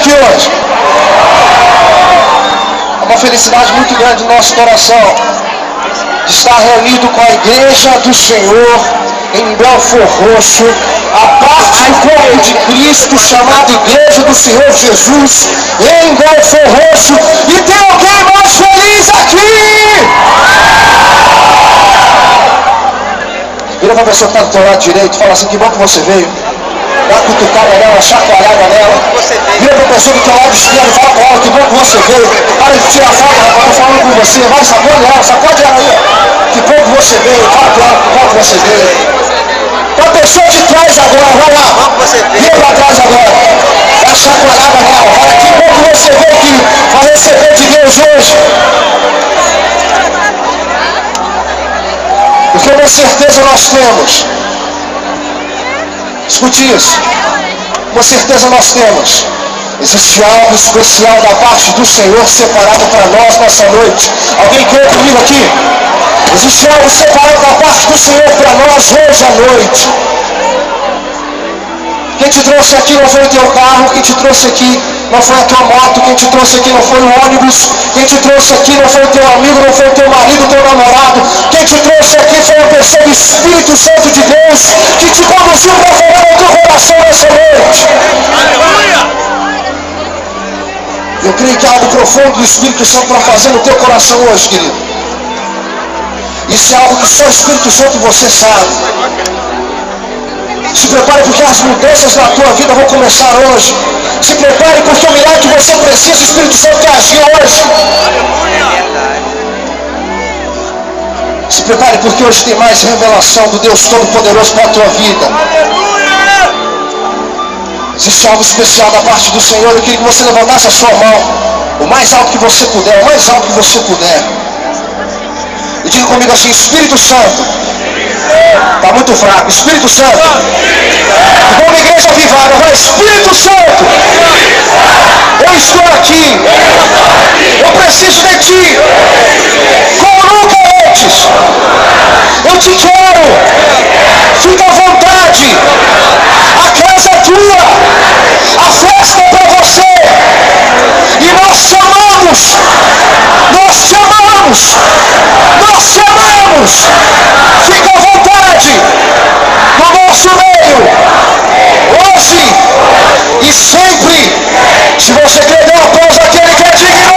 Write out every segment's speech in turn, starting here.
aqui hoje. É uma felicidade muito grande no nosso coração de estar reunido com a igreja do Senhor em Belford Roxo, a parte do corpo de Cristo chamada Igreja do Senhor Jesus em Belford Roxo. E tem alguém mais feliz aqui? Vira para a pessoa que está do teu lado direito, fala assim: que bom que você veio. Dá uma cutucada nela, chacoalhada nela. Vira para a pessoa do teu lado esquerdo, fala para ela: que bom que você veio. Para de tirar foto, rapaz, estou falando com você. Vai, sacode ela, sacode ela aí. Que bom que você veio, fala para ela: que bom que você veio. Para a pessoa de trás agora, vai lá. Vira para trás agora. Dá chacoalhada nela. Fala: que bom que você veio aqui para receber de Deus hoje. Porque uma certeza nós temos. Escute isso. Uma certeza nós temos. Existe algo especial da parte do Senhor separado para nós nessa noite. Alguém crê comigo aqui? Existe algo separado da parte do Senhor para nós hoje à noite. Quem te trouxe aqui não foi o teu carro, quem te trouxe aqui não foi a tua moto, quem te trouxe aqui não foi o ônibus, quem te trouxe aqui não foi o teu amigo, não foi o teu marido, o teu namorado. Quem te trouxe aqui foi a pessoa do Espírito Santo de Deus que te conduziu para falar no teu coração nessa noite. Eu creio que há algo profundo do Espírito Santo para fazer no teu coração hoje, querido. Isso é algo que só o Espírito Santo e você sabe. Se prepare porque as mudanças na tua vida vão começar hoje. Se prepare porque o milagre que você precisa, o Espírito Santo quer agir hoje. Se prepare porque hoje tem mais revelação do Deus Todo-Poderoso para a tua vida. Existe algo especial da parte do Senhor. Eu queria que você levantasse a sua mão o mais alto que você puder, o mais alto que você puder. E diga comigo assim: Espírito Santo. Está muito fraco. Espírito Santo. Como igreja avivada, vai. Espírito Santo. Eu estou aqui. Eu preciso de ti. Como nunca antes. Eu te quero. Fica à vontade. A casa é tua. A festa é para você. E nós te amamos. Nós te amamos. Nós te amamos. Fica à vontade. No nosso meio. Hoje e sempre. Se você quer dar um aplauso àquele que é digno.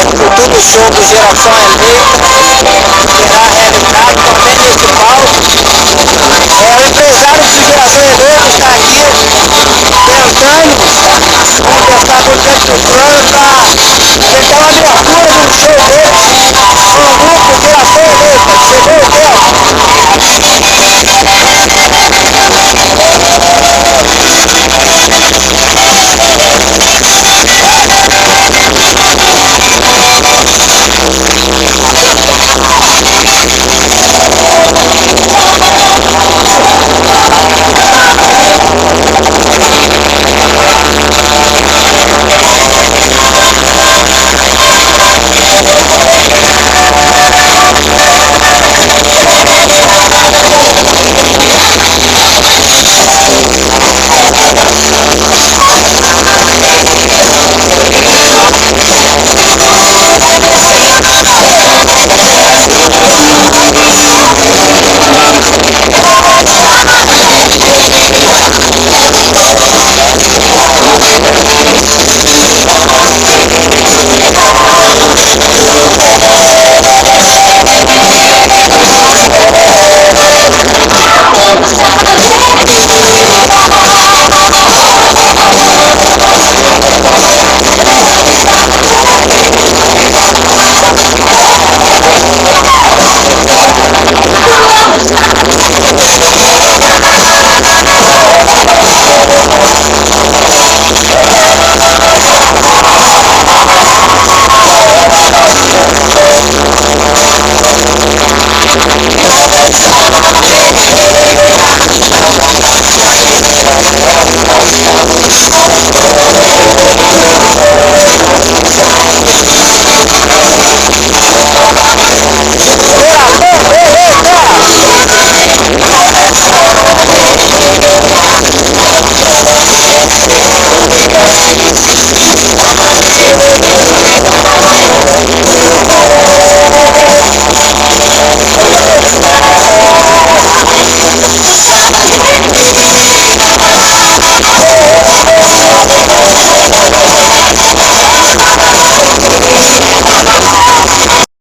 futuro show do Geração Eleita será realizado também nesse palco. O empresário do Geração Eleita está aqui tentando conversar com o diante do plano para tentar uma abertura do show deles com o grupo Geração Eleita. Chegou o tempo.